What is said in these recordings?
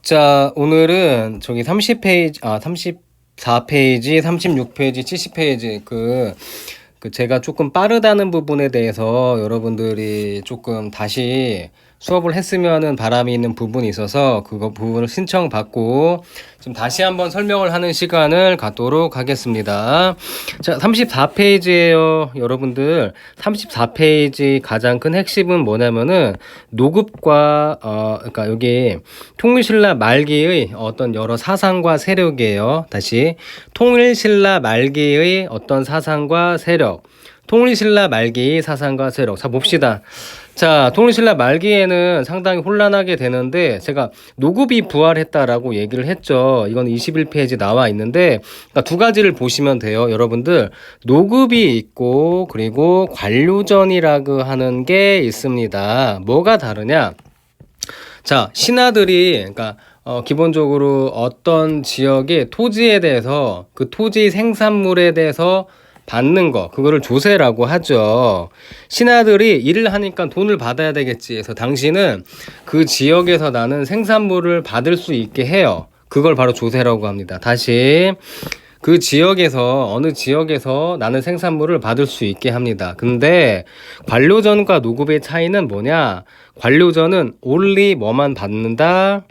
자, 오늘은 저기 30페이지, 34페이지, 36페이지, 70페이지 제가 조금 빠르다는 부분에 대해서 여러분들이 조금 다시 수업을 했으면 하는 바람이 있는 부분이 있어서 그거 부분을 신청받고 좀 다시 한번 설명을 하는 시간을 갖도록 하겠습니다. 자, 34페이지에요. 여러분들 34페이지 가장 큰 핵심은 뭐냐면은 노급과 그러니까 여기 통일신라 말기의 어떤 여러 사상과 세력이에요. 다시 통일신라 말기의 어떤 사상과 세력, 통일신라 말기의 사상과 세력. 자, 봅시다. 자, 통일신라 말기에는 상당히 혼란하게 되는데 제가 노급이 부활했다라고 얘기를 했죠. 이건 21페이지 나와 있는데 그러니까 두 가지를 보시면 돼요. 여러분들 노급이 있고 그리고 관료전이라고 하는 게 있습니다. 뭐가 다르냐? 자, 신하들이 그러니까 기본적으로 어떤 지역의 토지에 대해서 그 토지 생산물에 대해서 받는 거, 그거를 조세라고 하죠. 신하들이 일을 하니까 돈을 받아야 되겠지. 그래서 당신은 그 지역에서 나는 생산물을 받을 수 있게 해요. 그걸 바로 조세라고 합니다. 다시 그 지역에서 어느 지역에서 나는 생산물을 받을 수 있게 합니다. 근데 관료전과 노급의 차이는 뭐냐? 관료전은 only 뭐만 받는다?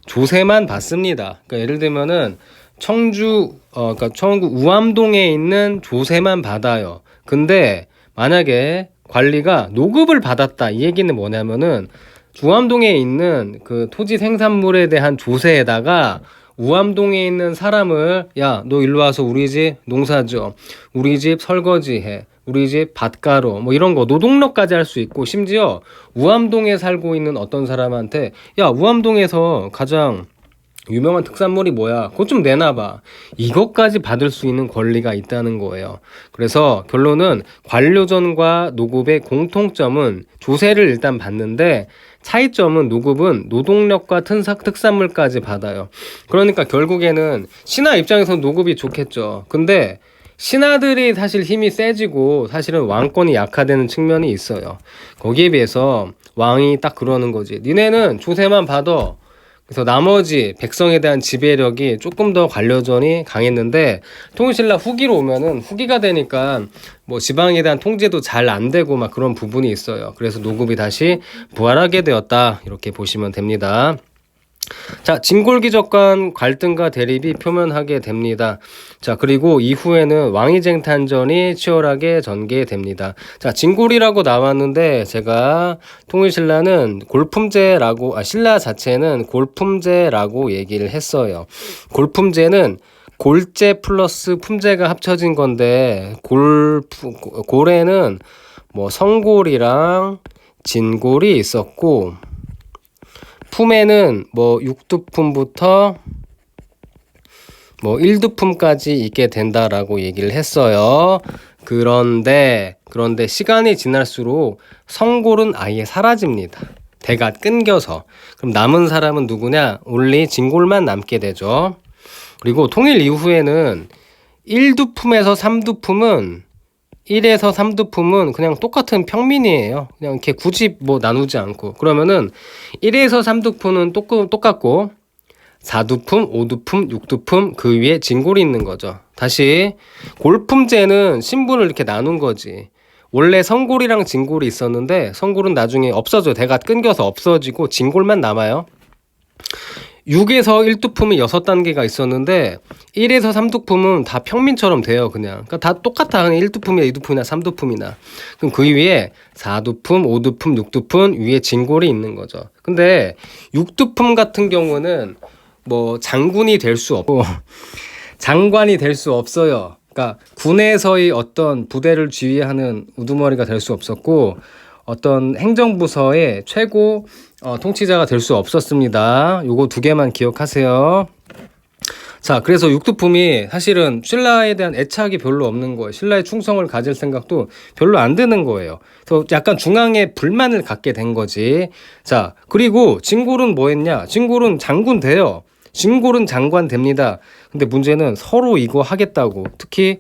조세만 받습니다. 그러니까 예를 들면은 그러니까 청주 우암동에 있는 조세만 받아요. 근데 만약에 관리가 노급을 받았다, 이 얘기는 뭐냐면은 우암동에 있는 그 토지 생산물에 대한 조세에다가 우암동에 있는 사람을 야, 너 일로 와서 우리 집 농사지어, 우리 집 설거지해, 우리 집 밭가로 뭐 이런 거 노동력까지 할 수 있고, 심지어 우암동에 살고 있는 어떤 사람한테 야, 우암동에서 가장 유명한 특산물이 뭐야? 그것 좀 내놔봐. 이것까지 받을 수 있는 권리가 있다는 거예요. 그래서 결론은 관료전과 노급의 공통점은 조세를 일단 받는데 차이점은 노급은 노동력과 특산물까지 받아요. 그러니까 결국에는 신하 입장에서는 노급이 좋겠죠. 근데 신하들이 사실 힘이 세지고 사실은 왕권이 약화되는 측면이 있어요. 거기에 비해서 왕이 딱 그러는 거지. 니네는 조세만 받아. 그래서 나머지 백성에 대한 지배력이 조금 더 관료전이 강했는데 통일신라 후기로 오면은 후기가 되니까 뭐 지방에 대한 통제도 잘 안 되고 막 그런 부분이 있어요. 그래서 노급이 다시 부활하게 되었다, 이렇게 보시면 됩니다. 자, 진골기적 간 갈등과 대립이 표면하게 됩니다. 자, 그리고 이후에는 왕위쟁탄전이 치열하게 전개됩니다. 자, 진골이라고 나왔는데 제가 통일신라는 신라 자체는 골품제라고 얘기를 했어요. 골품제는 골제 플러스 품제가 합쳐진 건데 골에는 뭐 성골이랑 진골이 있었고, 품에는 뭐 6두품부터 뭐 1두품까지 있게 된다라고 얘기를 했어요. 그런데 시간이 지날수록 성골은 아예 사라집니다. 대가 끊겨서. 그럼 남은 사람은 누구냐? only 진골만 남게 되죠. 그리고 통일 이후에는 1두품에서 3두품은 1에서 3두품은 그냥 똑같은 평민이에요. 그냥 이렇게 굳이 뭐 나누지 않고. 그러면은 1에서 3두품은 똑같고 4두품, 5두품, 6두품 그 위에 진골이 있는 거죠. 다시 골품제는 신분을 이렇게 나눈 거지. 원래 성골이랑 진골이 있었는데 성골은 나중에 없어져요. 대가 끊겨서 없어지고 진골만 남아요. 6에서 1두품이 6단계가 있었는데 1에서 3두품은 다 평민처럼 돼요. 그냥 그러니까 다 똑같아. 그냥 1두품이나 2두품이나 3두품이나. 그럼 그 위에 4두품, 5두품, 6두품 위에 진골이 있는 거죠. 근데 6두품 같은 경우는 뭐 장군이 될 수 없고 장관이 될 수 없어요. 그러니까 군에서의 어떤 부대를 지휘하는 우두머리가 될 수 없었고 어떤 행정부서의 최고 통치자가 될 수 없었습니다. 요거 두 개만 기억하세요. 자, 그래서 6두품이 사실은 신라에 대한 애착이 별로 없는 거예요. 신라에 충성을 가질 생각도 별로 안 드는 거예요. 그래서 약간 중앙에 불만을 갖게 된 거지. 자, 그리고 진골은 뭐 했냐? 진골은 장군 돼요. 진골은 장관 됩니다. 근데 문제는 서로 이거 하겠다고, 특히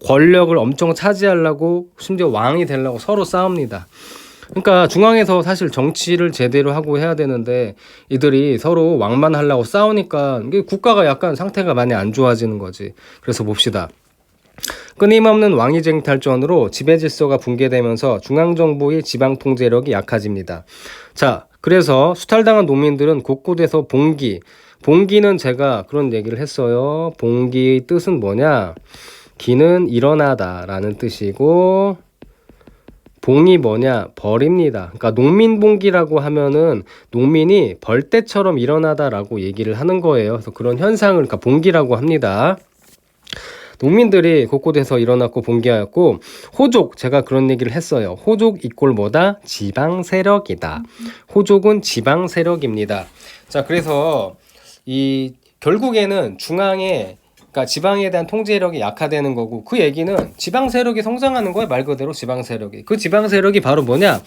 권력을 엄청 차지하려고, 심지어 왕이 되려고 서로 싸웁니다. 그러니까 중앙에서 사실 정치를 제대로 하고 해야 되는데 이들이 서로 왕만하려고 싸우니까 이게 국가가 약간 상태가 많이 안 좋아지는 거지. 그래서 봅시다. 끊임없는 왕위쟁탈전으로 지배질서가 붕괴되면서 중앙정부의 지방통제력이 약해집니다. 자, 그래서 수탈당한 농민들은 곳곳에서 봉기는 제가 그런 얘기를 했어요. 봉기의 뜻은 뭐냐? 기는 일어나다 라는 뜻이고 봉이 뭐냐? 벌입니다. 그러니까 농민봉기라고 하면은 농민이 벌떼처럼 일어나다라고 얘기를 하는 거예요. 그래서 그런 현상을 그러니까 봉기라고 합니다. 농민들이 곳곳에서 일어났고 봉기하였고 호족 제가 그런 얘기를 했어요. 호족 이꼴 뭐다? 지방 세력이다. 호족은 지방 세력입니다. 자, 그래서 이 결국에는 중앙에 그러니까 지방에 대한 통제력이 약화되는 거고 그 얘기는 지방 세력이 성장하는 거예요. 말 그대로 지방 세력이. 그 지방 세력이 바로 뭐냐?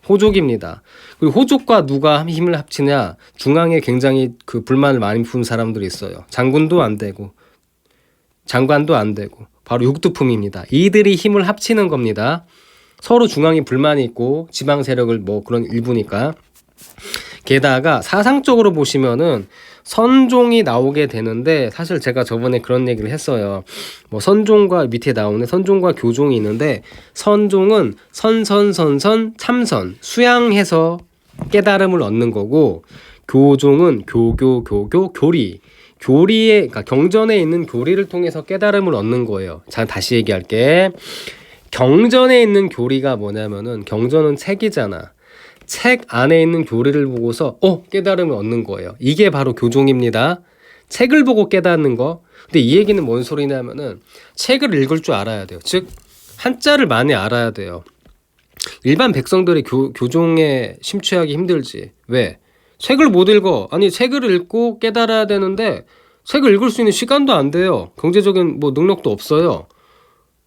호족입니다. 그리고 호족과 누가 힘을 합치냐? 중앙에 굉장히 그 불만을 많이 푼 사람들이 있어요. 장군도 안 되고 장관도 안 되고 바로 육두품입니다. 이들이 힘을 합치는 겁니다. 서로 중앙에 불만이 있고 지방 세력을 뭐 그런 일부니까. 게다가 사상적으로 보시면은 선종이 나오게 되는데 사실 제가 저번에 그런 얘기를 했어요. 뭐 선종과 밑에 나오는 선종과 교종이 있는데 선종은 선선 참선 수양해서 깨달음을 얻는 거고 교종은 교리 교리에 그러니까 경전에 있는 교리를 통해서 깨달음을 얻는 거예요. 자, 다시 얘기할게. 경전에 있는 교리가 뭐냐면은 경전은 책이잖아. 책 안에 있는 교리를 보고서 깨달음을 얻는 거예요. 이게 바로 교종입니다. 책을 보고 깨닫는 거. 근데 이 얘기는 뭔 소리냐면은 책을 읽을 줄 알아야 돼요. 즉 한자를 많이 알아야 돼요. 일반 백성들이 교종에 심취하기 힘들지. 왜? 책을 못 읽어. 아니 책을 읽고 깨달아야 되는데 책을 읽을 수 있는 시간도 안 돼요. 경제적인 뭐 능력도 없어요.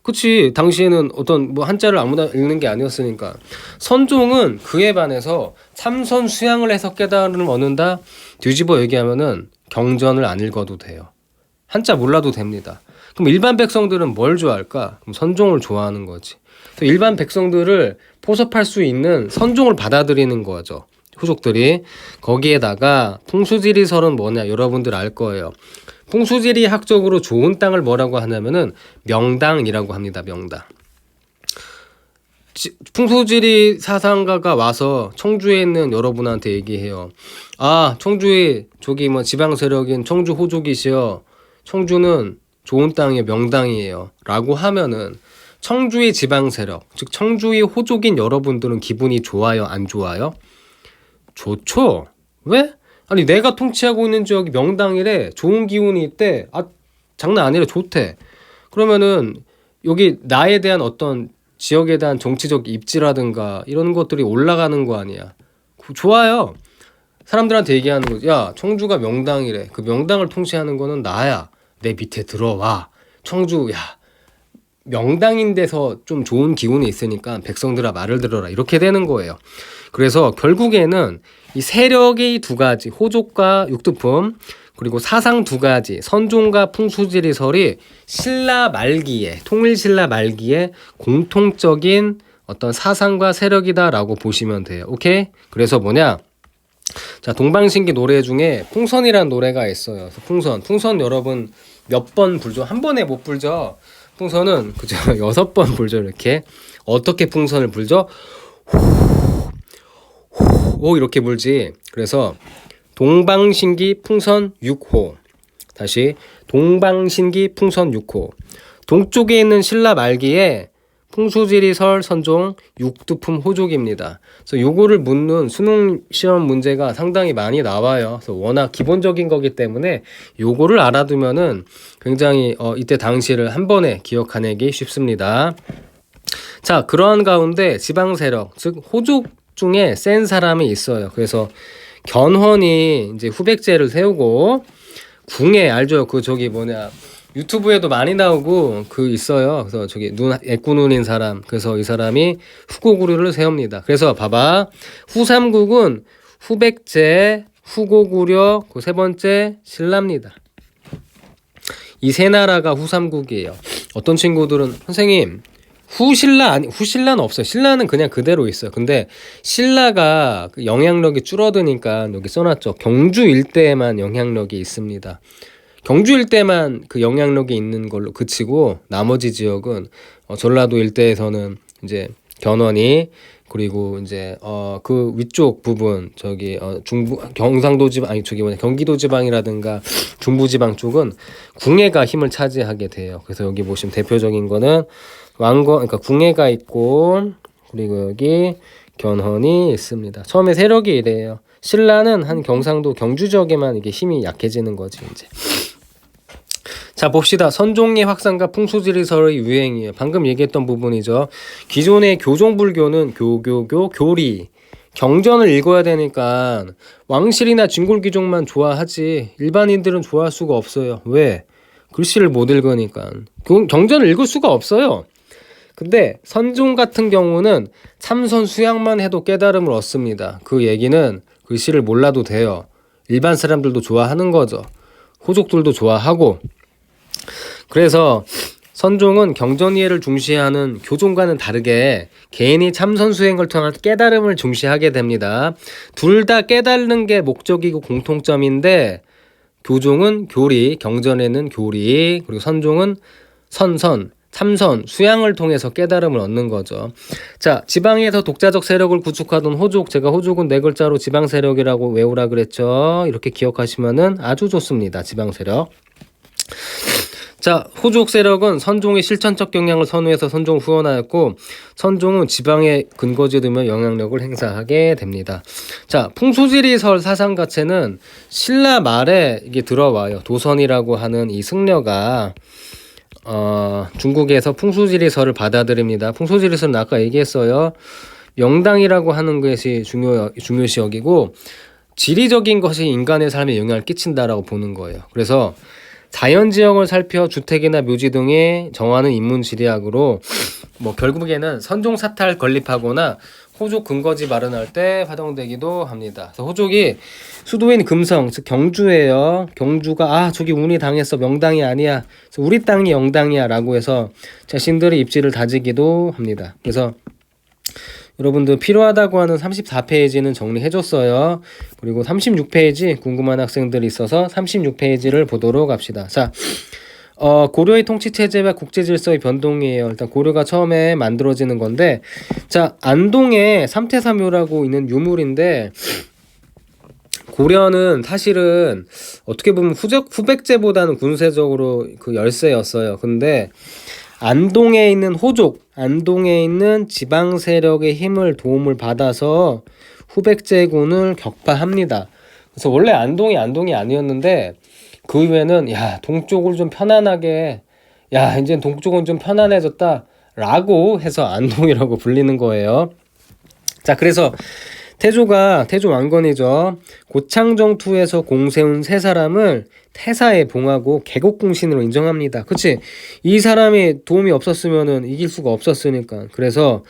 그치. 당시에는 어떤 뭐 한자를 아무나 읽는 게 아니었으니까. 선종은 그에 반해서 참선 수양을 해서 깨달음을 얻는다. 뒤집어 얘기하면은 경전을 안 읽어도 돼요. 한자 몰라도 됩니다. 그럼 일반 백성들은 뭘 좋아할까? 그럼 선종을 좋아하는 거지. 일반 백성들을 포섭할 수 있는 선종을 받아들이는 거죠. 후족들이. 거기에다가 풍수지리설은 뭐냐 여러분들 알 거예요. 풍수지리 학적으로 좋은 땅을 뭐라고 하냐면은 명당이라고 합니다. 명당. 풍수지리 사상가가 와서 청주에 있는 여러분한테 얘기해요. 아, 청주에 저기 뭐 지방 세력인 청주 호족이시여. 청주는 좋은 땅이에요. 명당이에요. 라고 하면은 청주의 지방 세력, 즉 청주의 호족인 여러분들은 기분이 좋아요? 안 좋아요? 좋죠. 왜? 아니 내가 통치하고 있는 지역이 명당이래. 좋은 기운이 있대. 아 장난 아니래. 좋대. 그러면은 여기 나에 대한 어떤 지역에 대한 정치적 입지라든가 이런 것들이 올라가는 거 아니야. 좋아요. 사람들한테 얘기하는 거지. 야 청주가 명당이래. 그 명당을 통치하는 거는 나야. 내 밑에 들어와. 청주 야 명당인 데서 좀 좋은 기운이 있으니까 백성들아 말을 들어라. 이렇게 되는 거예요. 그래서 결국에는 이 세력의 두 가지, 호족과 육두품, 그리고 사상 두 가지, 선종과 풍수지리설이 신라 말기에, 통일신라 말기에 공통적인 어떤 사상과 세력이다라고 보시면 돼요. 오케이? 그래서 뭐냐? 자, 동방신기 노래 중에 풍선이라는 노래가 있어요. 풍선 여러분 몇 번 불죠? 한 번에 못 불죠? 풍선은 그죠? 6번 불죠, 이렇게. 어떻게 풍선을 불죠? 오 이렇게 불지. 그래서 동방신기 풍선 6호. 다시 동방신기 풍선 6호. 동쪽에 있는 신라 말기에 풍수지리설 선종 육두품 호족입니다. 그래서 요거를 묻는 수능 시험 문제가 상당히 많이 나와요. 그래서 워낙 기본적인 거기 때문에 요거를 알아두면은 굉장히 이때 당시를 한 번에 기억하내기 쉽습니다. 자, 그러한 가운데 지방 세력, 즉 호족 중에 센 사람이 있어요. 그래서 견훤이 이제 후백제를 세우고 궁에 알죠? 그 저기 뭐냐 유튜브에도 많이 나오고 그 있어요. 그래서 저기 애꾸눈인 사람. 그래서 이 사람이 후고구려를 세웁니다. 그래서 봐봐. 후삼국은 후백제, 후고구려, 그 세 번째 신라입니다. 이 세 나라가 후삼국이에요. 어떤 친구들은 선생님 후신라는 없어요. 신라는 그냥 그대로 있어요. 근데 신라가 그 영향력이 줄어드니까 여기 써놨죠. 경주 일대에만 영향력이 있습니다. 경주 일대만 그 영향력이 있는 걸로 그치고 나머지 지역은 전라도 일대에서는 이제 견훤이, 그리고 이제 그 위쪽 부분 저기 중부 경상도 지방, 아니 저기 뭐냐, 경기도 지방이라든가 중부 지방 쪽은 궁예가 힘을 차지하게 돼요. 그래서 여기 보시면 대표적인 거는 왕건, 그러니까 궁예가 있고, 그리고 여기 견훤이 있습니다. 처음에 세력이 이래요. 신라는 한 경상도 경주 지역에만 이게 힘이 약해지는 거지 이제. 자, 봅시다. 선종의 확산과 풍수지리설의 유행이에요. 방금 얘기했던 부분이죠. 기존의 교종불교는 교리, 경전을 읽어야 되니까 왕실이나 진골귀족만 좋아하지 일반인들은 좋아할 수가 없어요. 왜? 글씨를 못 읽으니까. 경전을 읽을 수가 없어요. 근데 선종 같은 경우는 참선 수양만 해도 깨달음을 얻습니다. 그 얘기는 글씨를 몰라도 돼요. 일반 사람들도 좋아하는 거죠. 호족들도 좋아하고. 그래서 선종은 경전 이해를 중시하는 교종과는 다르게 개인이 참선 수행을 통한 깨달음을 중시하게 됩니다. 둘 다 깨달는 게 목적이고 공통점인데, 교종은 교리, 경전에는 교리, 그리고 선종은 참선, 수양을 통해서 깨달음을 얻는 거죠. 자, 지방에서 독자적 세력을 구축하던 호족, 제가 호족은 네 글자로 지방 세력이라고 외우라 그랬죠. 이렇게 기억하시면은 아주 좋습니다. 지방 세력. 자, 호족 세력은 선종의 실천적 경향을 선호해서 선종을 후원하였고, 선종은 지방에 근거지 두며 영향력을 행사하게 됩니다. 자, 풍수지리설 사상 자체는 신라 말에 이게 들어와요. 도선이라고 하는 이 승려가 중국에서 풍수지리설을 받아들입니다. 풍수지리설은 아까 얘기했어요. 명당이라고 하는 것이 중요시 여기고, 지리적인 것이 인간의 삶에 영향을 끼친다라고 보는 거예요. 그래서 자연지형을 살펴 주택이나 묘지 등에 정하는 인문지리학으로 결국에는 선종사탈 건립하거나 호족 근거지 마련할 때 활용되기도 합니다. 그래서 호족이 수도인 금성, 즉 경주예요. 경주가 저기 운이 당했어, 명당이 아니야, 우리 땅이 영당이야 라고 해서 자신들의 입지를 다지기도 합니다. 그래서 여러분들 필요하다고 하는 34페이지는 정리해줬어요. 그리고 36페이지 궁금한 학생들이 있어서 36페이지를 보도록 합시다. 자, 고려의 통치체제와 국제질서의 변동이에요. 일단 고려가 처음에 만들어지는 건데, 자, 안동에 삼태사묘라고 있는 유물인데, 고려는 사실은 어떻게 보면 후백제보다는 군세적으로 그 열세였어요. 근데 안동에 있는 호족, 안동에 있는 지방 세력의 힘을 도움을 받아서 후백제군을 격파합니다. 그래서 원래 안동이 아니었는데 그 이후에는 동쪽을 좀 편안하게, 이제 동쪽은 좀 편안해졌다 라고 해서 안동이라고 불리는 거예요. 자, 그래서 태조 왕건이죠. 고창정투에서 공세운 세 사람을 태사에 봉하고 개국공신으로 인정합니다. 그치? 이 사람이 도움이 없었으면은 이길 수가 없었으니까. 그래서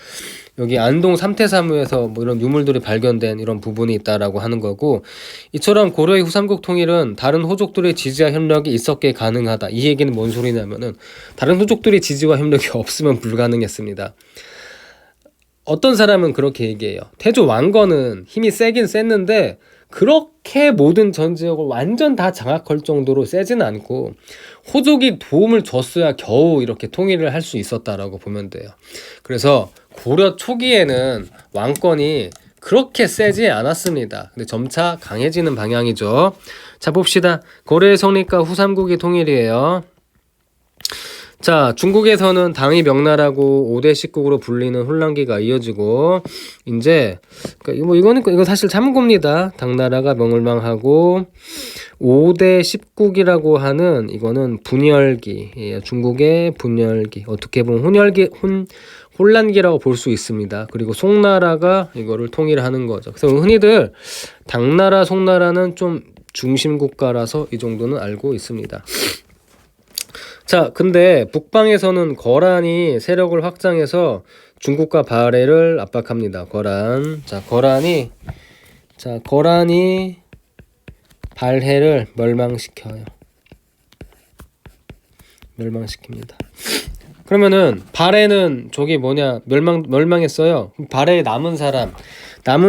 여기 안동 삼태사무에서 이런 유물들이 발견된 이런 부분이 있다라고 하는 거고, 이처럼 고려의 후삼국 통일은 다른 호족들의 지지와 협력이 있었기에 가능하다. 이 얘기는 뭔 소리냐면은 다른 호족들의 지지와 협력이 없으면 불가능했습니다. 어떤 사람은 그렇게 얘기해요. 태조 왕건은 힘이 세긴 셌는데 그렇게 모든 전 지역을 완전 다 장악할 정도로 세지는 않고 호족이 도움을 줬어야 겨우 이렇게 통일을 할 수 있었다라고 보면 돼요. 그래서 고려 초기에는 왕건이 그렇게 세지 않았습니다. 근데 점차 강해지는 방향이죠. 자, 봅시다. 고려의 성립과 후삼국의 통일이에요. 자, 중국에서는 당이 명나라고 5대 10국으로 불리는 혼란기가 이어지고, 이제 이거 사실 참고입니다. 당나라가 멸망하고 5대 10국이라고 하는 이거는 분열기, 중국의 분열기, 어떻게 보면 혼란기라고 볼 수 있습니다. 그리고 송나라가 이거를 통일하는 거죠. 그래서 흔히들 당나라, 송나라는 좀 중심 국가라서 이 정도는 알고 있습니다. 자, 근데 북방에서는 거란이 세력을 확장해서 중국과 발해를 압박합니다. 거란이 발해를 멸망시킵니다. 그러면은 발해는 저기 뭐냐 멸망했어요. 발해에 남은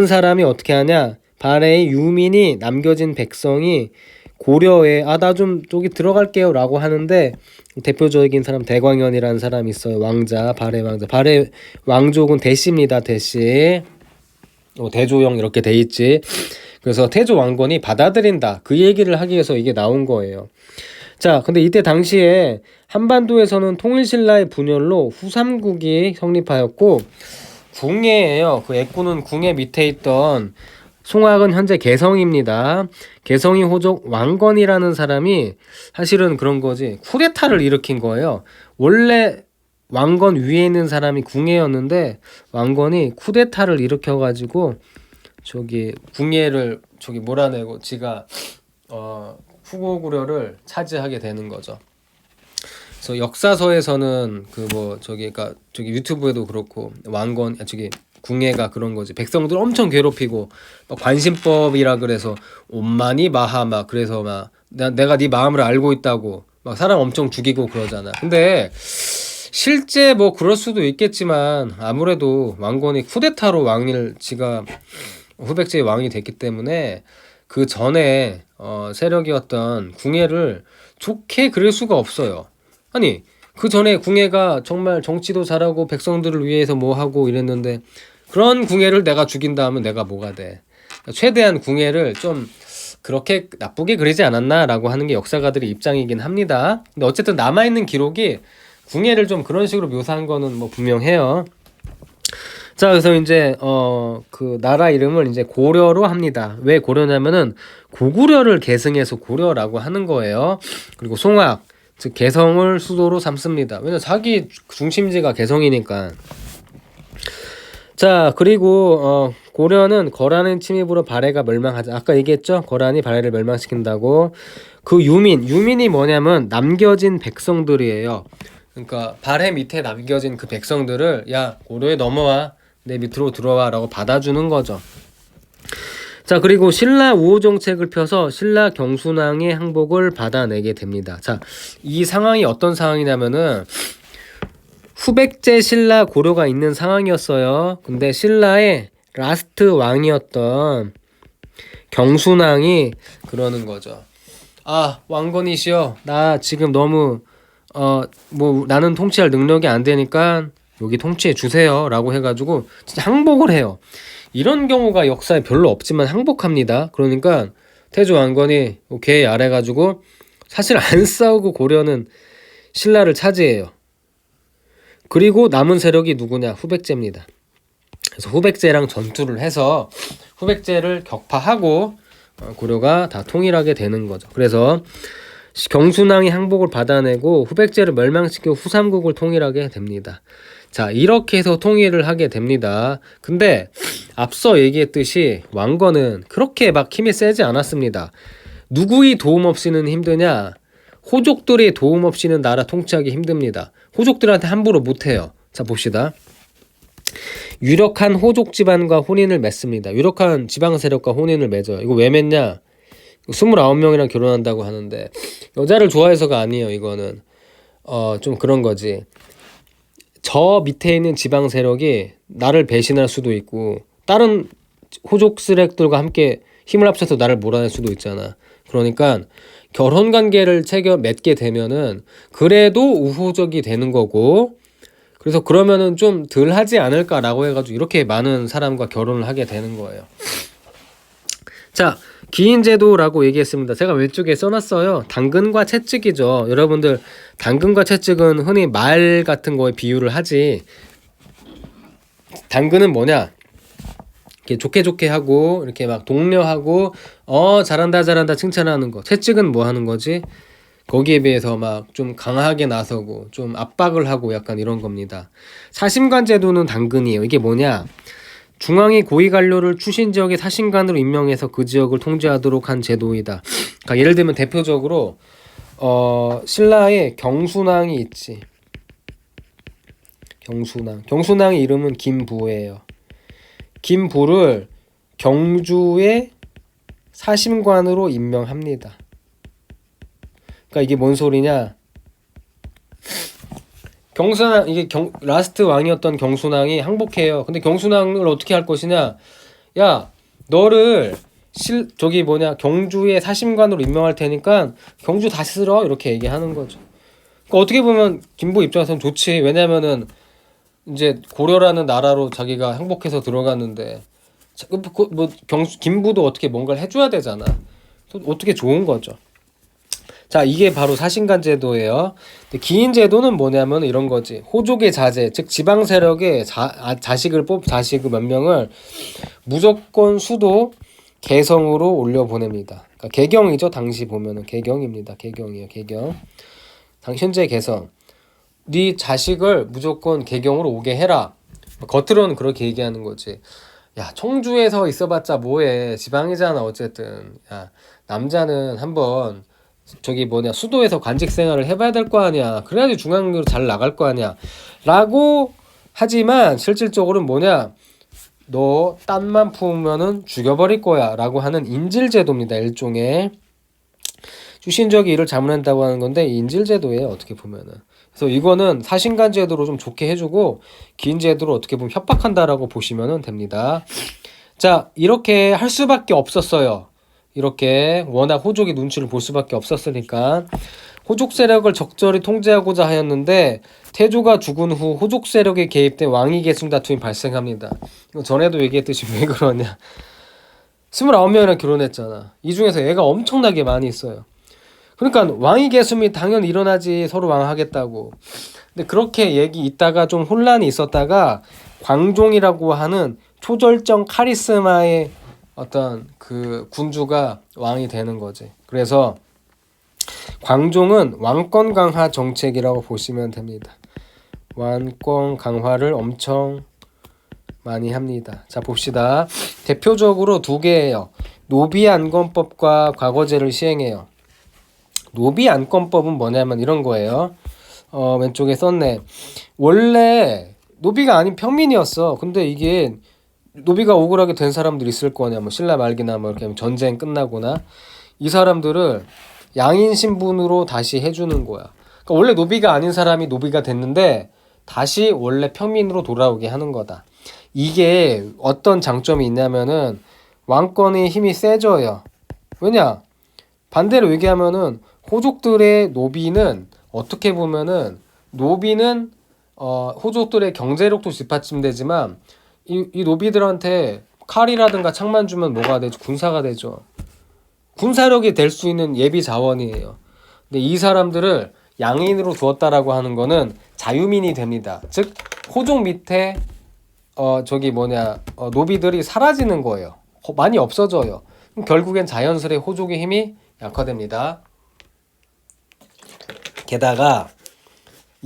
사람이 어떻게 하냐? 발해의 유민이 남겨진 백성이 고려에 나 좀 저기 들어갈게요라고 하는데 대표적인 사람 대광현이라는 사람이 있어요. 왕자 발해 왕자. 발해 왕족은 대씨입니다. 대씨. 대조영 이렇게 돼 있지. 그래서 태조 왕건이 받아들인다. 그 얘기를 하기 위해서 이게 나온 거예요. 자, 근데 이때 당시에 한반도에서는 통일신라의 분열로 후삼국이 성립하였고 궁예예요. 그 애꾸는 궁예 밑에 있던 송악은 현재 개성입니다. 개성이 호족 왕건이라는 사람이 사실은 그런 거지 쿠데타를 일으킨 거예요. 원래 왕건 위에 있는 사람이 궁예였는데 왕건이 쿠데타를 일으켜가지고 저기 궁예를 저기 몰아내고 지가 후고구려를 차지하게 되는 거죠. 그래서 역사서에서는 그 뭐 저기 그러니까 저기 유튜브에도 그렇고 왕건 저기 궁예가 그런 거지. 백성들 엄청 괴롭히고 막 관심법이라 그래서 온만이 마하 막 그래서 막 내가 네 마음을 알고 있다고 막 사람 엄청 죽이고 그러잖아. 근데 실제 뭐 그럴 수도 있겠지만 아무래도 왕건이 쿠데타로 지가 후백제의 왕이 됐기 때문에 그 전에 세력이었던 궁예를 좋게 그릴 수가 없어요. 아니 그 전에 궁예가 정말 정치도 잘하고 백성들을 위해서 뭐 하고 이랬는데 그런 궁예를 내가 죽인다 하면 내가 뭐가 돼. 그러니까 최대한 궁예를 좀 그렇게 나쁘게 그리지 않았나라고 하는 게 역사가들의 입장이긴 합니다. 근데 어쨌든 남아있는 기록이 궁예를 좀 그런 식으로 묘사한 거는 뭐 분명해요. 자, 그래서 이제 그 나라 이름을 이제 고려로 합니다. 왜 고려냐면은 고구려를 계승해서 고려라고 하는 거예요. 그리고 송악, 즉 개성을 수도로 삼습니다. 왜냐 자기 중심지가 개성이니까. 자, 그리고 고려는 거란의 침입으로 발해가 멸망하자. 아까 얘기했죠? 거란이 발해를 멸망시킨다고. 그 유민이 뭐냐면 남겨진 백성들이에요. 그러니까 발해 밑에 남겨진 그 백성들을 야 고려에 넘어와 내 밑으로 들어와 라고 받아주는 거죠. 자, 그리고 신라 우호 정책을 펴서 신라 경순왕의 항복을 받아내게 됩니다. 자, 이 상황이 어떤 상황이냐면은 후백제 신라 고려가 있는 상황이었어요. 근데 신라의 라스트 왕이었던 경순왕이 그러는 거죠. 왕건이시여, 나 지금 너무 뭐 나는 통치할 능력이 안 되니까 여기 통치해 주세요 라고 해가지고 진짜 항복을 해요. 이런 경우가 역사에 별로 없지만 항복합니다. 그러니까 태조 왕건이 오케이 알아가지고 사실 안 싸우고 고려는 신라를 차지해요. 그리고 남은 세력이 누구냐? 후백제입니다. 그래서 후백제랑 전투를 해서 후백제를 격파하고 고려가 다 통일하게 되는 거죠. 그래서 경순왕이 항복을 받아내고 후백제를 멸망시키고 후삼국을 통일하게 됩니다. 자, 이렇게 해서 통일을 하게 됩니다. 근데 앞서 얘기했듯이 왕건은 그렇게 막 힘이 세지 않았습니다. 누구의 도움 없이는 힘드냐? 호족들의 도움 없이는 나라 통치하기 힘듭니다. 호족들한테 함부로 못해요. 자, 봅시다. 유력한 호족 집안과 혼인을 맺습니다. 유력한 지방 세력과 혼인을 맺어요. 이거 왜 맺냐? 29명이랑 결혼한다고 하는데 여자를 좋아해서가 아니에요. 이거는 좀 그런 거지. 저 밑에 있는 지방 세력이 나를 배신할 수도 있고 다른 호족 세력들과 함께 힘을 합쳐서 나를 몰아낼 수도 있잖아. 그러니까 결혼 관계를 맺게 되면은 그래도 우호적이 되는 거고, 그래서 그러면은 좀 덜 하지 않을까라고 해가지고 이렇게 많은 사람과 결혼을 하게 되는 거예요. 자, 기인제도라고 얘기했습니다. 제가 왼쪽에 써놨어요. 당근과 채찍이죠. 여러분들 당근과 채찍은 흔히 말 같은 거에 비유를 하지. 당근은 뭐냐? 이렇게 좋게 하고 이렇게 막 독려하고 잘한다 칭찬하는 거. 채찍은 뭐 하는 거지? 거기에 비해서 막 좀 강하게 나서고 좀 압박을 하고 약간 이런 겁니다. 사심관제도는 당근이에요. 이게 뭐냐? 중앙이 고위관료를 출신 지역의 사신관으로 임명해서 그 지역을 통제하도록 한 제도이다. 그러니까 예를 들면 대표적으로 신라에 경순왕이 있지. 경순왕의 이름은 김부예요. 김부를 경주의 사심관으로 임명합니다. 그러니까 이게 뭔 소리냐? 경순왕 이게 라스트 왕이었던 경순왕이 항복해요. 근데 경순왕을 어떻게 할 것이냐? 야, 너를 저기 경주의 사심관으로 임명할 테니까 경주 다스려 이렇게 얘기하는 거죠. 그러니까 어떻게 보면 김부 입장에서는 좋지. 왜냐면은 이제 고려라는 나라로 자기가 항복해서 들어갔는데 김부도 어떻게 뭔가를 해줘야 되잖아. 어떻게 좋은 거죠. 자, 이게 바로 사신관 제도예요. 기인 제도는 뭐냐면 이런 거지. 호족의 자제, 즉 지방 세력의 자식을 자식 몇 명을 무조건 수도 개성으로 올려보냅니다. 그러니까 개경이죠. 당시 보면은 개경입니다. 개경이에요. 개경. 현재 개성. 네 자식을 무조건 개경으로 오게 해라. 겉으로는 그렇게 얘기하는 거지. 야, 청주에서 있어봤자 뭐해. 지방이잖아 어쨌든. 야, 남자는 한번 수도에서 관직 생활을 해봐야 될 거 아니야. 그래야지 중앙으로 잘 나갈 거 아니야. 라고 하지만 실질적으로는 너 딴만 품으면은 죽여버릴 거야. 라고 하는 인질제도입니다. 일종의. 주신적이 이를 자문한다고 하는 건데 인질제도예요. 어떻게 보면은. 그래서 이거는 사신관 제도로 좀 좋게 해주고 긴 제도로 어떻게 보면 협박한다라고 보시면 됩니다. 자, 이렇게 할 수밖에 없었어요. 이렇게 워낙 호족의 눈치를 볼 수밖에 없었으니까 호족 세력을 적절히 통제하고자 하였는데 태조가 죽은 후 호족 세력에 개입된 왕위 계승 다툼이 발생합니다. 이거 전에도 얘기했듯이 왜 그러냐. 29명이나 결혼했잖아. 이 중에서 애가 엄청나게 많이 있어요. 그러니까 왕위 계승이 당연히 일어나지. 서로 왕하겠다고. 근데 그렇게 있다가 좀 혼란이 있었다가 광종이라고 하는 초절정 카리스마의 어떤 그 군주가 왕이 되는 거지. 그래서 광종은 왕권 강화 정책이라고 보시면 됩니다. 왕권 강화를 엄청 많이 합니다. 자, 봅시다. 대표적으로 두 개예요. 노비안건법과 과거제를 시행해요. 노비안건법은 뭐냐면 이런 거예요. 왼쪽에 썼네. 원래 노비가 아닌 평민이었어. 근데 이게 노비가 억울하게 된 사람들 있을 거냐. 신라 말기나 이렇게 전쟁 끝나거나 이 사람들을 양인 신분으로 다시 해주는 거야. 그러니까 원래 노비가 아닌 사람이 노비가 됐는데 다시 원래 평민으로 돌아오게 하는 거다. 이게 어떤 장점이 있냐면은 왕권의 힘이 세져요. 왜냐? 반대로 얘기하면은 호족들의 노비는 어떻게 보면은 노비는 호족들의 경제력도 뒷받침되지만 이 노비들한테 칼이라든가 창만 주면 뭐가 되죠? 군사가 되죠. 군사력이 될 수 있는 예비 자원이에요. 근데 이 사람들을 양인으로 두었다라고 하는 거는 자유민이 됩니다. 즉 호족 밑에 노비들이 사라지는 거예요. 많이 없어져요. 결국엔 자연스레 호족의 힘이 약화됩니다. 게다가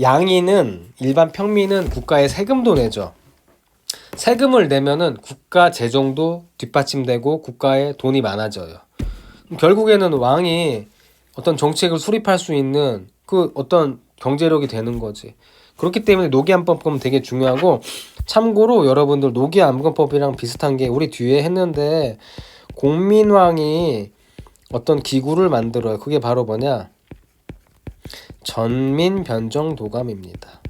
양인은 일반 평민은 국가에 세금도 내죠. 세금을 내면은 국가 재정도 뒷받침되고 국가에 돈이 많아져요. 결국에는 왕이 어떤 정책을 수립할 수 있는 그 어떤 경제력이 되는 거지. 그렇기 때문에 노기안법은 되게 중요하고, 참고로 여러분들 노기안건법이랑 비슷한 게 우리 뒤에 했는데 공민왕이 어떤 기구를 만들어요. 그게 바로 뭐냐? 전민변정도감입니다.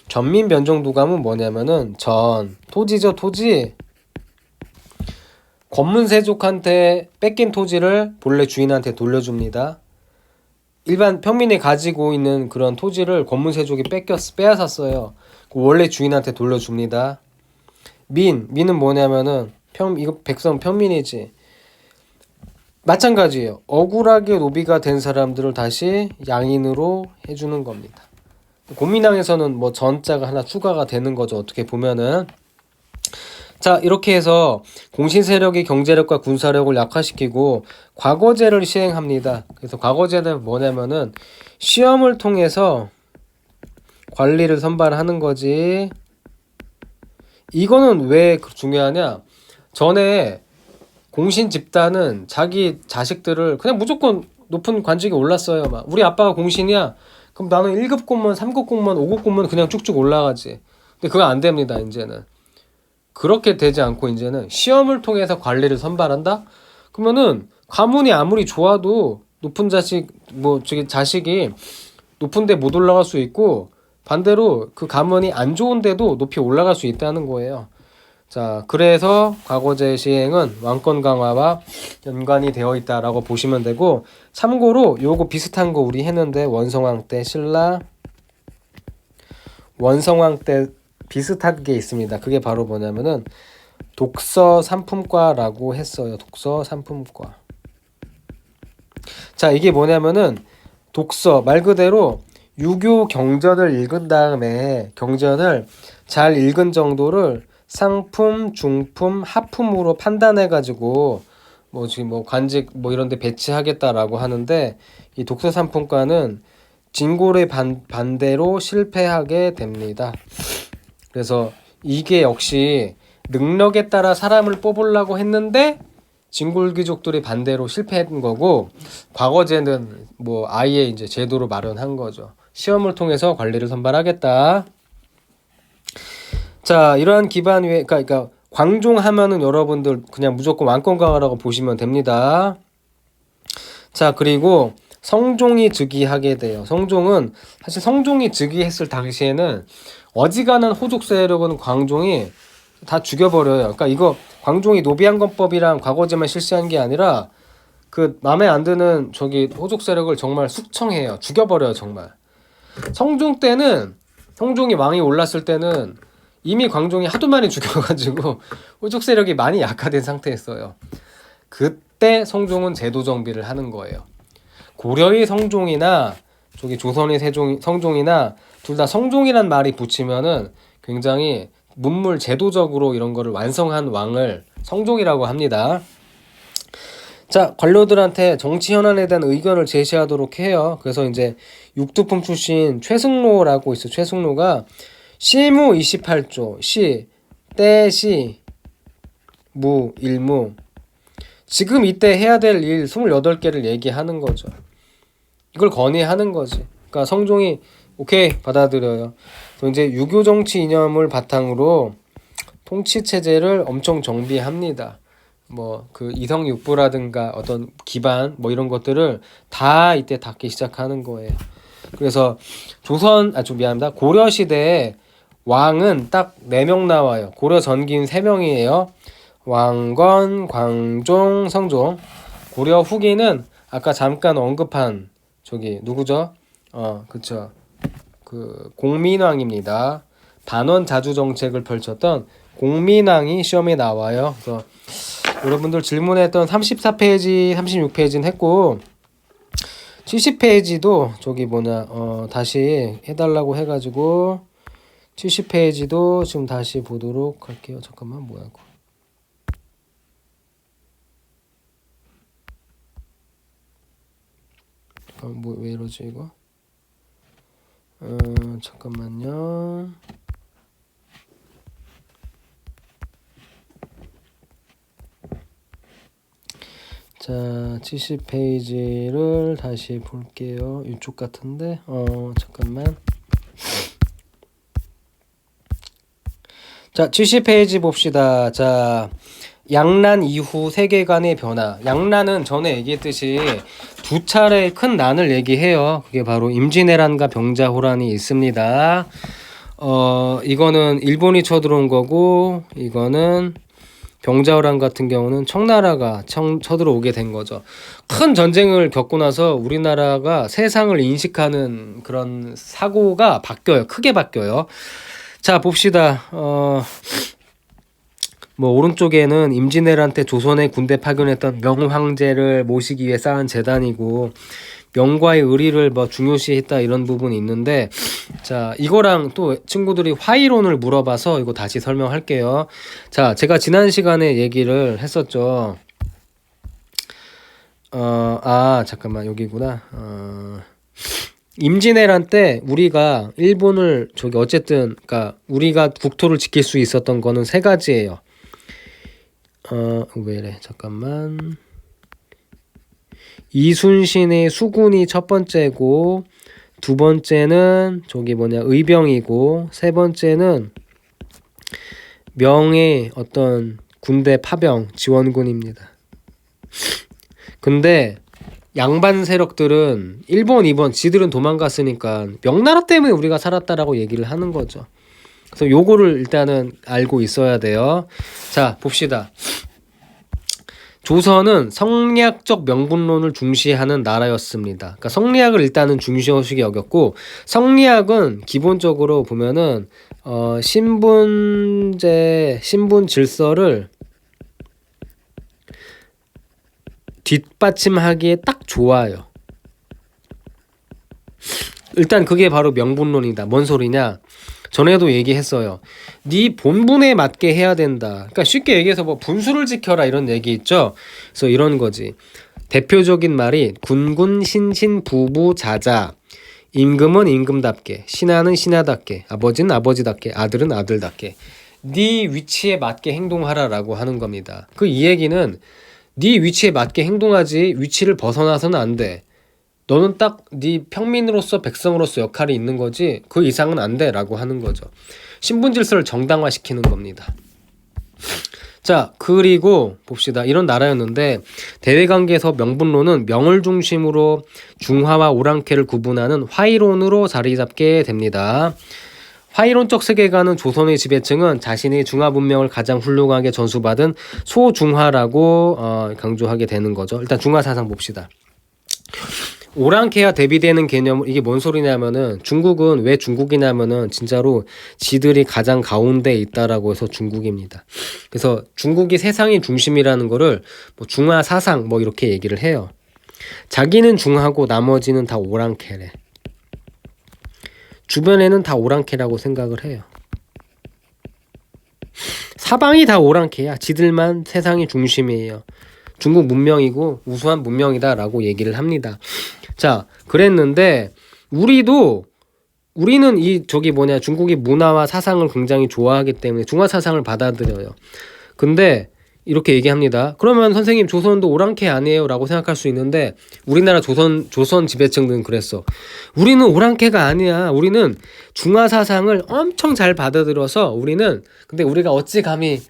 전민변정도감은 뭐냐면은 토지죠. 토지. 권문세족한테 뺏긴 토지를 본래 주인한테 돌려줍니다. 일반 평민이 가지고 있는 그런 토지를 권문세족이 빼앗았어요. 원래 주인한테 돌려줍니다. 민은 뭐냐면은 이거 백성 평민이지. 마찬가지예요. 억울하게 노비가 된 사람들을 다시 양인으로 해주는 겁니다. 공민왕에서는 전자가 하나 추가가 되는 거죠. 어떻게 보면은. 자, 이렇게 해서 공신 세력이 경제력과 군사력을 약화시키고 과거제를 시행합니다. 그래서 과거제는 뭐냐면은 시험을 통해서 관리를 선발하는 거지. 이거는 왜 중요하냐? 전에 공신 집단은 자기 자식들을 그냥 무조건 높은 관직에 올랐어요. 우리 아빠가 공신이야. 그럼 나는 1급 공무원, 3급 공무원, 5급 공무원 그냥 쭉쭉 올라가지. 근데 그거 안 됩니다. 이제는. 그렇게 되지 않고 이제는 시험을 통해서 관리를 선발한다? 그러면은 가문이 아무리 좋아도 높은 자식 뭐 저기 자식이 높은데 못 올라갈 수 있고 반대로 그 가문이 안 좋은데도 높이 올라갈 수 있다는 거예요. 자, 그래서 과거제 시행은 왕권 강화와 연관이 되어 있다라고 보시면 되고, 참고로 요거 비슷한 거 우리 했는데 원성왕 때 신라 원성왕 때 비슷한 게 있습니다. 그게 바로 뭐냐면은 독서 삼품과라고 했어요. 독서 삼품과. 자, 이게 뭐냐면은 독서 말 그대로 유교 경전을 읽은 다음에 경전을 잘 읽은 정도를 상품, 중품, 하품으로 판단해 가지고 뭐 지금 뭐 관직 뭐 이런 데 배치하겠다라고 하는데, 이 독서 삼품과는 진골의 반대로 실패하게 됩니다. 그래서 이게 역시 능력에 따라 사람을 뽑으려고 했는데 진골귀족들이 반대로 실패한 거고, 과거제는 뭐 아예 이제 제도로 마련한 거죠. 시험을 통해서 관리를 선발하겠다. 자, 이러한 기반 위에 그러니까 광종 하면은 여러분들 그냥 무조건 왕권 강화라고 보시면 됩니다. 자, 그리고 성종이 즉위하게 돼요. 성종은 사실 성종이 즉위했을 당시에는 어지간한 호족 세력은 광종이 다 죽여버려요. 그러니까 이거 광종이 노비한건법이랑 과거제만 실시한 게 아니라 그 마음에 안 드는 저기 호족 세력을 정말 숙청해요. 죽여버려요, 정말. 성종 때는 성종이 왕이 올랐을 때는 이미 광종이 하도 많이 죽여가지고 호족 세력이 많이 약화된 상태였어요. 그때 성종은 제도 정비를 하는 거예요. 고려의 성종이나 저기 조선의 성종이나 둘 다 성종이란 말이 붙이면은 굉장히 문물 제도적으로 이런 거를 완성한 왕을 성종이라고 합니다. 자, 관료들한테 정치 현안에 대한 의견을 제시하도록 해요. 그래서 이제 육두품 출신 최승로라고 있어. 최승로가 시무 28조, 시, 때시, 무, 일무. 지금 이때 해야 될 일 28개를 얘기하는 거죠. 이걸 건의하는 거지. 그러니까 성종이 오케이 받아들여요. 그래서 이제 유교 정치 이념을 바탕으로 통치 체제를 엄청 정비합니다. 뭐 그 이성육부라든가 어떤 기반 뭐 이런 것들을 다 이때 닫기 시작하는 거예요. 그래서 좀 미안합니다. 고려 시대에 왕은 딱 4명 나와요. 고려 전기인 3명이에요. 왕건, 광종, 성종. 고려 후기는 아까 잠깐 언급한 저기 누구죠? 그쵸. 그 공민왕입니다. 반원 자주 정책을 펼쳤던 공민왕이 시험에 나와요. 그래서 여러분들 질문했던 34페이지, 36페이지는 했고 70페이지도 저기 다시 해달라고 해가지고 70페이지도 지금 다시 보도록 할게요. 잠깐만 뭐야 이거. 왜 이러지 이거? 잠깐만요. 자, 70페이지를 다시 볼게요. 이쪽 같은데 잠깐만. 자, 70페이지 봅시다. 자, 양난 이후 세계관의 변화. 양난은 전에 얘기했듯이 2차례의 큰 난을 얘기해요. 그게 바로 임진왜란과 병자호란이 있습니다. 이거는 일본이 쳐들어온 거고, 이거는 병자호란 같은 경우는 청나라가 쳐들어오게 된 거죠. 큰 전쟁을 겪고 나서 우리나라가 세상을 인식하는 그런 사고가 바뀌어요. 크게 바뀌어요. 자, 봅시다. 오른쪽에는 임진왜란 때 조선에 군대 파견했던 명황제를 모시기 위해 쌓은 재단이고, 명과의 의리를 중요시했다 이런 부분이 있는데, 자, 이거랑 또 친구들이 화이론을 물어봐서 이거 다시 설명할게요. 자, 제가 지난 시간에 얘기를 했었죠. 잠깐만, 여기구나. 임진왜란 때 우리가 일본을 어쨌든 그러니까 우리가 국토를 지킬 수 있었던 거는 3가지예요. 왜 이래? 잠깐만. 이순신의 수군이 첫 번째고, 2번째는 의병이고, 3번째는 명의 어떤 군대 파병 지원군입니다. 근데 양반 세력들은 1번, 2번 지들은 도망갔으니까 명나라 때문에 우리가 살았다라고 얘기를 하는 거죠. 그래서 요거를 일단은 알고 있어야 돼요. 자, 봅시다. 조선은 성리학적 명분론을 중시하는 나라였습니다. 그러니까 성리학을 일단은 중시하시게 여겼고, 성리학은 기본적으로 보면은 신분 질서를 뒷받침하기에 딱 좋아요. 일단 그게 바로 명분론이다. 뭔 소리냐? 전에도 얘기했어요. 네 본분에 맞게 해야 된다. 그러니까 쉽게 얘기해서 뭐 분수를 지켜라 이런 얘기 있죠. 그래서 이런 거지. 대표적인 말이 군군 신신 부부 자자. 임금은 임금답게, 신하는 신하답게, 아버지는 아버지답게, 아들은 아들답게. 네 위치에 맞게 행동하라라고 하는 겁니다. 그 이 얘기는 네 위치에 맞게 행동하지 위치를 벗어나서는 안 돼. 너는 딱 네 평민으로서 백성으로서 역할이 있는 거지 그 이상은 안 돼라고 하는 거죠. 신분 질서를 정당화시키는 겁니다. 자, 그리고 봅시다. 이런 나라였는데 대외관계에서 명분론은 명을 중심으로 중화와 오랑캐를 구분하는 화이론으로 자리 잡게 됩니다. 화이론적 세계관은 조선의 지배층은 자신의 중화 문명을 가장 훌륭하게 전수받은 소중화라고 강조하게 되는 거죠. 일단 중화 사상 봅시다. 오랑캐와 대비되는 개념, 이게 뭔 소리냐면은 중국은 왜 중국이냐면은 진짜로 지들이 가장 가운데에 있다라고 해서 중국입니다. 그래서 중국이 세상의 중심이라는 거를 뭐 중화 사상 뭐 이렇게 얘기를 해요. 자기는 중하고 나머지는 다 오랑캐래. 주변에는 다 오랑캐라고 생각을 해요. 사방이 다 오랑캐야. 지들만 세상의 중심이에요. 중국 문명이고 우수한 문명이다라고 얘기를 합니다. 자, 그랬는데 우리는 중국의 문화와 사상을 굉장히 좋아하기 때문에 중화 사상을 받아들여요. 근데 이렇게 얘기합니다. 그러면 선생님 조선도 오랑캐 아니에요? 라고 생각할 수 있는데 우리나라 조선 지배층들은 그랬어. 우리는 오랑캐가 아니야. 우리는 중화 사상을 엄청 잘 받아들여서 근데 우리가 어찌 감히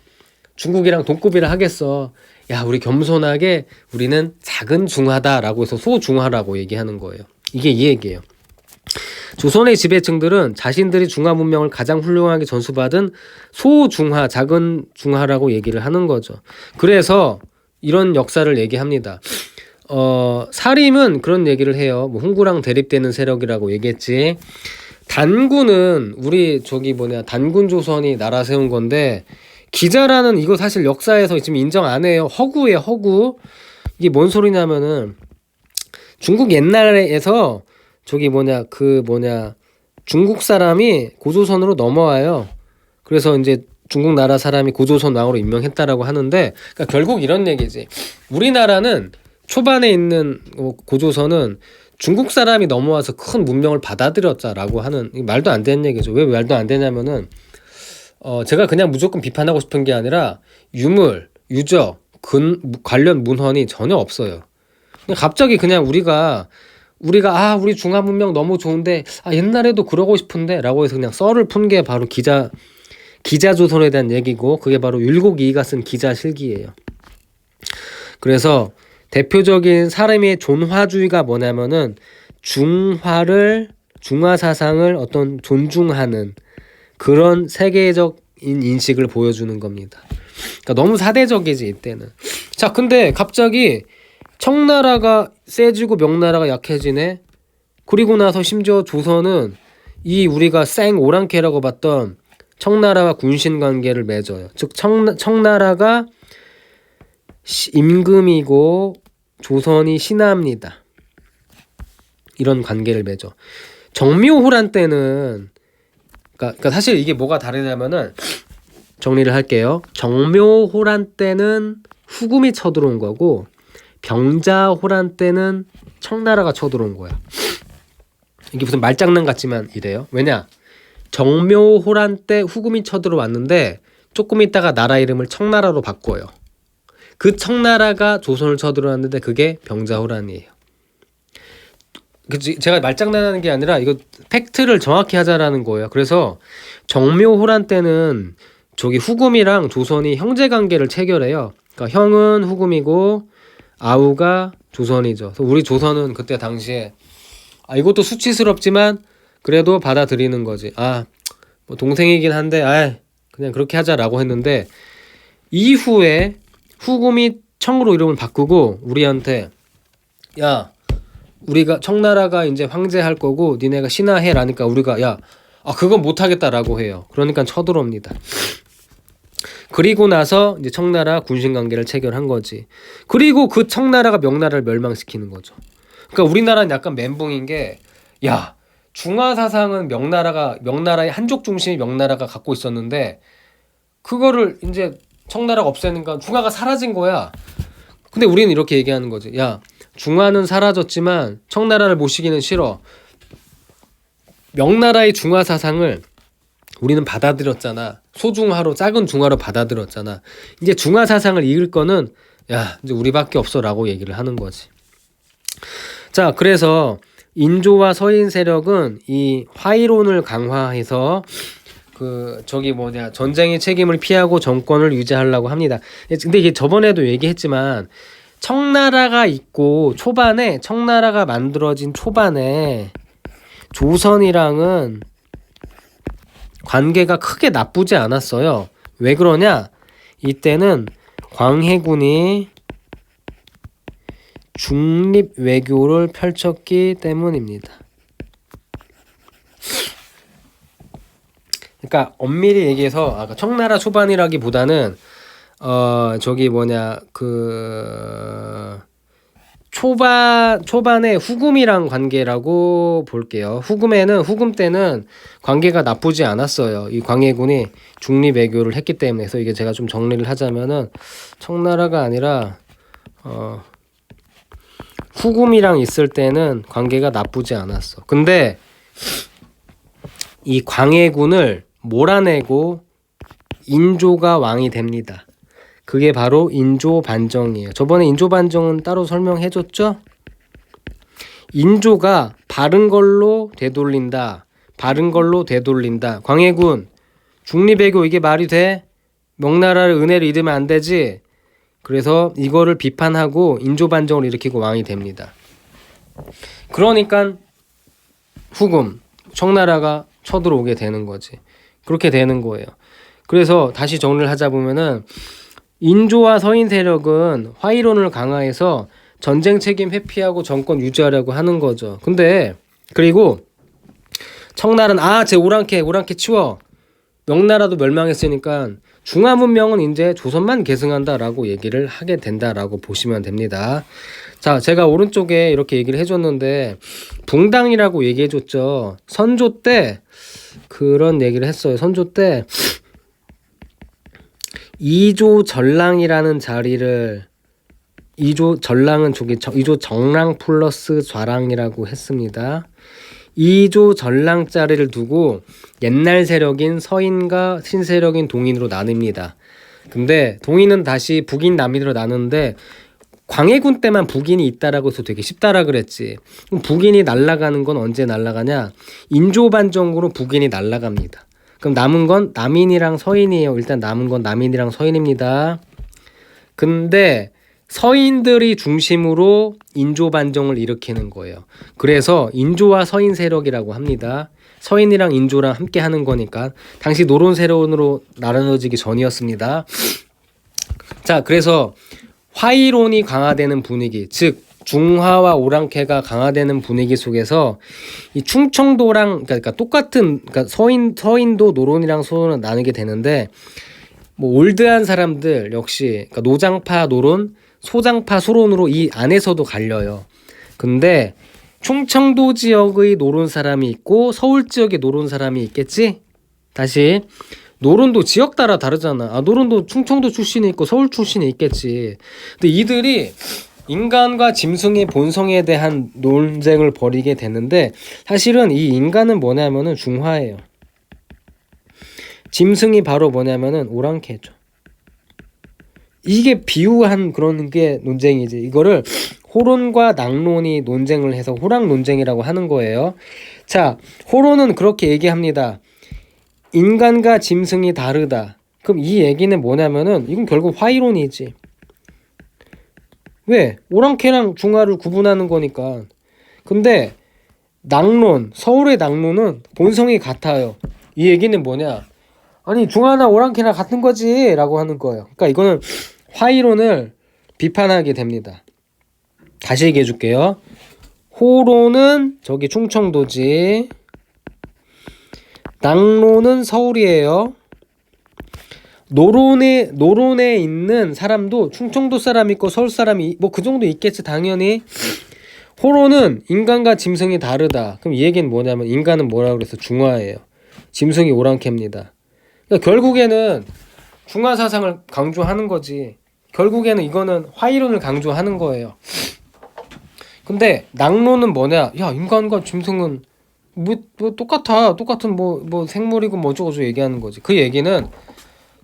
중국이랑 동급이라 하겠어. 야, 우리 겸손하게 우리는 작은 중화다라고 해서 소중화라고 얘기하는 거예요. 이게 이 얘기예요. 조선의 지배층들은 자신들이 중화 문명을 가장 훌륭하게 전수받은 소중화, 작은 중화라고 얘기를 하는 거죠. 그래서 이런 역사를 얘기합니다. 사림은 그런 얘기를 해요. 뭐 훈구랑 대립되는 세력이라고 얘기했지. 단군은 단군 조선이 나라 세운 건데 기자라는 이거 사실 역사에서 지금 인정 안 해요. 허구예요, 허구. 이게 뭔 소리냐면은 중국 옛날에서 중국 사람이 고조선으로 넘어와요. 그래서 이제 중국 나라 사람이 고조선 왕으로 임명했다라고 하는데, 그러니까 결국 이런 얘기지. 우리나라는 초반에 있는 고조선은 중국 사람이 넘어와서 큰 문명을 받아들였다라고 하는 말도 안 되는 얘기죠. 왜 말도 안 되냐면은 제가 그냥 무조건 비판하고 싶은 게 아니라 유물, 유적, 관련 문헌이 전혀 없어요. 갑자기 그냥 우리가 우리 중화 문명 너무 좋은데 옛날에도 그러고 싶은데 라고 해서 그냥 썰을 푼 게 바로 기자조선에 대한 얘기고, 그게 바로 율곡이이가 쓴 기자실기예요. 그래서 대표적인 사람의 존화주의가 뭐냐면은 중화 사상을 존중하는 그런 세계적인 인식을 보여주는 겁니다. 그러니까 너무 사대적이지 이때는. 자, 근데 갑자기 청나라가 세지고 명나라가 약해지네. 그리고 나서 심지어 조선은 우리가 오랑캐라고 봤던 청나라와 군신 관계를 맺어요. 즉 청나라가 임금이고 조선이 신하입니다. 이런 관계를 맺어. 정묘호란 때는 그러니까 사실 이게 뭐가 다르냐면은 정리를 할게요. 정묘호란 때는 후금이 쳐들어온 거고 병자호란 때는 청나라가 쳐들어온 거야. 이게 무슨 말장난 같지만 이래요. 왜냐? 정묘호란 때 후금이 쳐들어왔는데 조금 있다가 나라 이름을 청나라로 바꿔요. 그 청나라가 조선을 쳐들어왔는데 그게 병자호란이에요. 제가 말장난하는 게 아니라 이거 팩트를 정확히 하자라는 거예요. 그래서 정묘호란 때는 후금이랑 조선이 형제관계를 체결해요. 그러니까 형은 후금이고 아우가 조선이죠. 그래서 우리 조선은 그때 당시에 이것도 수치스럽지만 그래도 받아들이는 거지. 뭐 동생이긴 한데 그냥 그렇게 하자라고 했는데 이후에 후금이 청으로 이름을 바꾸고 우리한테 야 우리가 청나라가 이제 황제할 거고 니네가 신하해라니까 우리가 그건 못하겠다라고 해요. 그러니까 쳐들어옵니다. 그리고 나서 이제 청나라 군신관계를 체결한 거지. 그리고 그 청나라가 명나라를 멸망시키는 거죠. 그러니까 우리나라는 약간 멘붕인 게 중화 사상은 명나라의 한족 중심의 명나라가 갖고 있었는데 그거를 이제 청나라가 없애니까 중화가 사라진 거야. 근데 우리는 이렇게 얘기하는 거지. 중화는 사라졌지만 청나라를 모시기는 싫어. 명나라의 중화 사상을 우리는 받아들였잖아. 소중화로 작은 중화로 받아들였잖아. 이제 중화 사상을 이을 거는 이제 우리밖에 없어라고 얘기를 하는 거지. 자, 그래서 인조와 서인 세력은 이 화이론을 강화해서 전쟁의 책임을 피하고 정권을 유지하려고 합니다. 근데 이게 저번에도 얘기했지만 청나라가 만들어진 초반에 조선이랑은 관계가 크게 나쁘지 않았어요. 왜 그러냐? 이때는 광해군이 중립 외교를 펼쳤기 때문입니다. 그러니까 엄밀히 얘기해서 청나라 초반이라기보다는 초반에 후금이랑 관계라고 볼게요. 후금 때는 관계가 나쁘지 않았어요. 이 광해군이 중립 외교를 했기 때문에. 그래서 이게 제가 좀 정리를 하자면은 청나라가 아니라 후금이랑 있을 때는 관계가 나쁘지 않았어. 근데 이 광해군을 몰아내고 인조가 왕이 됩니다. 그게 바로 인조반정이에요. 저번에 인조반정은 따로 설명해줬죠? 인조가 바른 걸로 되돌린다. 광해군, 중립외교 이게 말이 돼? 명나라를 은혜를 잃으면 안 되지? 그래서 이거를 비판하고 인조반정을 일으키고 왕이 됩니다. 그러니까 후금, 청나라가 쳐들어오게 되는 거지. 그렇게 되는 거예요. 그래서 다시 정리를 하자 보면은 인조와 서인 세력은 화이론을 강화해서 전쟁 책임 회피하고 정권 유지하려고 하는 거죠. 근데 그리고 청나라는 제 오랑캐 치워. 명나라도 멸망했으니까 중화 문명은 이제 조선만 계승한다라고 얘기를 하게 된다라고 보시면 됩니다. 자, 제가 오른쪽에 이렇게 얘기를 해줬는데 붕당이라고 얘기해줬죠. 선조 때 그런 얘기를 했어요. 선조 때 이조 전랑이라는 자리를 이조 정랑 플러스 좌랑이라고 했습니다. 이조 전랑 자리를 두고 옛날 세력인 서인과 신세력인 동인으로 나뉩니다. 근데 동인은 다시 북인 남인으로 나누는데 광해군 때만 북인이 있다라고 해서 되게 쉽다라 그랬지. 그럼 북인이 날아가는 건 언제 날아가냐? 인조반정으로 북인이 날아갑니다. 그럼 남은 건 남인이랑 서인이에요. 일단 남은 건 남인이랑 서인입니다. 근데 서인들이 중심으로 인조반정을 일으키는 거예요. 그래서 인조와 서인 세력이라고 합니다. 서인이랑 인조랑 함께 하는 거니까. 당시 노론 세력으로 나눠지기 전이었습니다. 자, 그래서 화이론이 강화되는 분위기, 즉 중화와 오랑캐가 강화되는 분위기 속에서 이 충청도랑 그러니까 똑같은 서인도 노론이랑 소론을 나누게 되는데 뭐 올드한 사람들 역시 그러니까 노장파 노론, 소장파 소론으로 이 안에서도 갈려요. 근데 충청도 지역의 노론 사람이 있고 서울 지역의 노론 사람이 있겠지? 다시 노론도 지역 따라 다르잖아. 노론도 충청도 출신이 있고 서울 출신이 있겠지. 근데 이들이 인간과 짐승의 본성에 대한 논쟁을 벌이게 되는데 사실은 이 인간은 뭐냐면은 중화예요. 짐승이 바로 뭐냐면은 오랑캐죠. 이게 비유한 그런 게 논쟁이지. 이거를 호론과 낙론이 논쟁을 해서 호랑 논쟁이라고 하는 거예요. 자, 호론은 그렇게 얘기합니다. 인간과 짐승이 다르다. 그럼 이 얘기는 뭐냐면은 이건 결국 화이론이지. 왜? 오랑캐랑 중화를 구분하는 거니까. 근데 낙론, 서울의 낙론은 본성이 같아요. 이 얘기는 뭐냐? 아니 중화나 오랑캐나 같은 거지 라고 하는 거예요. 그러니까 이거는 화이론을 비판하게 됩니다. 다시 얘기해 줄게요. 호로는 저기 충청도지, 낙론은 서울이에요. 노론에 있는 사람도 충청도 사람 있고 서울 사람이 뭐 그 정도 있겠지 당연히. 호로는 인간과 짐승이 다르다. 그럼 이 얘기는 뭐냐면 인간은 뭐라 그래서 중화예요. 짐승이 오랑캐입니다. 그러니까 결국에는 중화 사상을 강조하는 거지. 결국에는 이거는 화이론을 강조하는 거예요. 근데 낙론은 뭐냐? 야 인간과 짐승은 뭐 똑같은 뭐 생물이고 뭐 어쩌고저쩌고 얘기하는 거지. 그 얘기는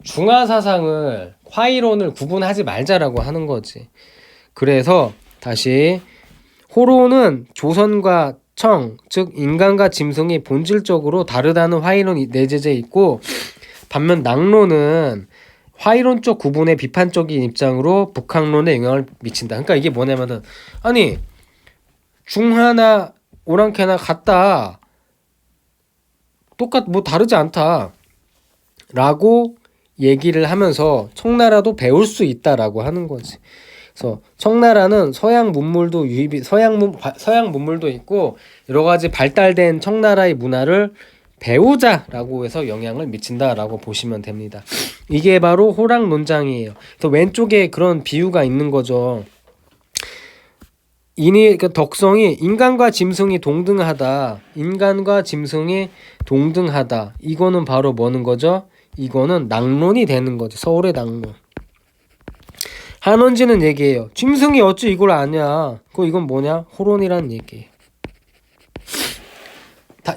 중화 사상을 화이론을 구분하지 말자라고 하는 거지. 그래서 다시 호로는 조선과 청, 즉 인간과 짐승이 본질적으로 다르다는 화이론이 내재돼 있고, 반면 낙론은 화이론적 구분의 비판적인 입장으로 북학론에 영향을 미친다. 그러니까 이게 뭐냐면은 아니 중화나 오랑캐나 같다, 뭐 다르지 않다 라고 얘기를 하면서 청나라도 배울 수 있다라고 하는 거지. 그래서 청나라는 서양 문물도 서양 문물도 있고 여러 가지 발달된 청나라의 문화를 배우자라고 해서 영향을 미친다라고 보시면 됩니다. 이게 바로 호랑 논장이에요. 또 왼쪽에 그런 비유가 있는 거죠. 그 덕성이 인간과 짐승이 동등하다. 인간과 짐승이 동등하다. 이거는 바로 뭐는 거죠? 이거는 낙론이 되는 거죠. 서울의 낙론. 한원지는 얘기해요. 짐승이 어찌 이걸 아냐? 이건 뭐냐? 호론이라는 얘기예요.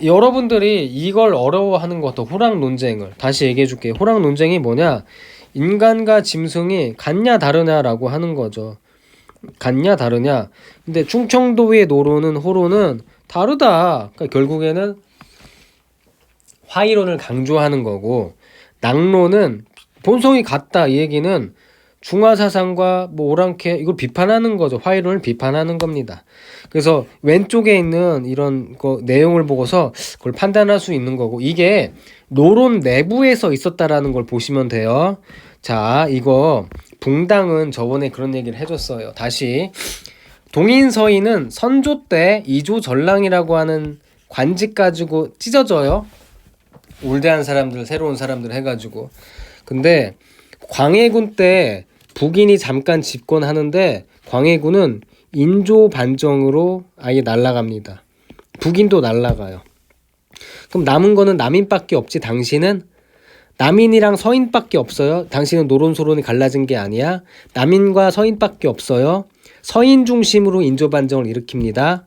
여러분들이 이걸 어려워하는 것도 호랑 논쟁을 다시 얘기해 줄게요. 호랑 논쟁이 뭐냐? 인간과 짐승이 같냐 다르냐라고 하는 거죠. 같냐 다르냐. 근데 충청도의 노로는 호로는 다르다. 그러니까 결국에는 화이론을 강조하는 거고, 낙론은 본성이 같다. 이 얘기는 중화사상과 뭐 오랑캐 이걸 비판하는 거죠. 화이론을 비판하는 겁니다. 그래서 왼쪽에 있는 이런 내용을 보고서 그걸 판단할 수 있는 거고, 이게 노론 내부에서 있었다라는 걸 보시면 돼요. 자, 이거 붕당은 저번에 그런 얘기를 해줬어요. 다시 동인서인은 선조 때 이조 전랑이라고 하는 관직 가지고 찢어져요. 올드한 사람들, 새로운 사람들 해가지고. 근데 광해군 때 북인이 잠깐 집권하는데 광해군은 인조 반정으로 아예 날아갑니다. 북인도 날아가요. 그럼 남은 거는 남인밖에 없지. 당신은 남인이랑 서인밖에 없어요. 당신은 노론소론이 갈라진 게 아니야. 남인과 서인밖에 없어요. 서인 중심으로 인조 반정을 일으킵니다.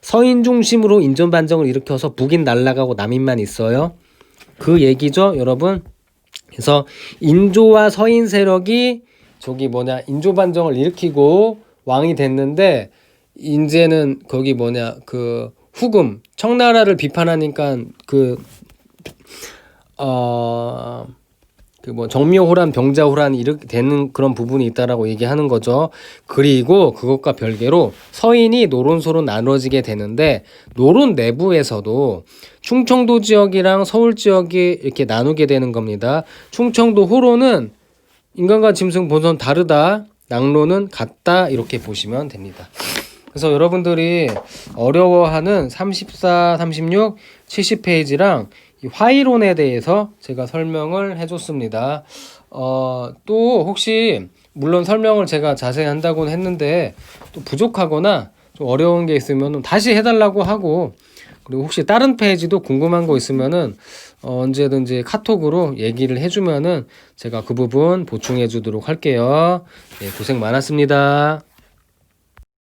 서인 중심으로 인조 반정을 일으켜서 북인 날아가고 남인만 있어요. 그 얘기죠, 여러분. 그래서 인조와 서인 세력이 인조 반정을 일으키고 왕이 됐는데, 이제는 후금 청나라를 비판하니까 정묘호란, 병자호란이 이렇게 되는 그런 부분이 있다라고 얘기하는 거죠. 그리고 그것과 별개로 서인이 노론소로 나눠지게 되는데, 노론 내부에서도 충청도 지역이랑 서울 지역이 이렇게 나누게 되는 겁니다. 충청도 호로는 인간과 짐승 본성 다르다, 낙론은 같다, 이렇게 보시면 됩니다. 그래서 여러분들이 어려워하는 34, 36, 70페이지랑 이 화이론에 대해서 제가 설명을 해줬습니다. 또 혹시 물론 설명을 제가 자세히 한다고는 했는데 또 부족하거나 좀 어려운 게 있으면 다시 해달라고 하고, 그리고 혹시 다른 페이지도 궁금한 거 있으면은 언제든지 카톡으로 얘기를 해주면은 제가 그 부분 보충해 주도록 할게요. 네, 고생 많았습니다.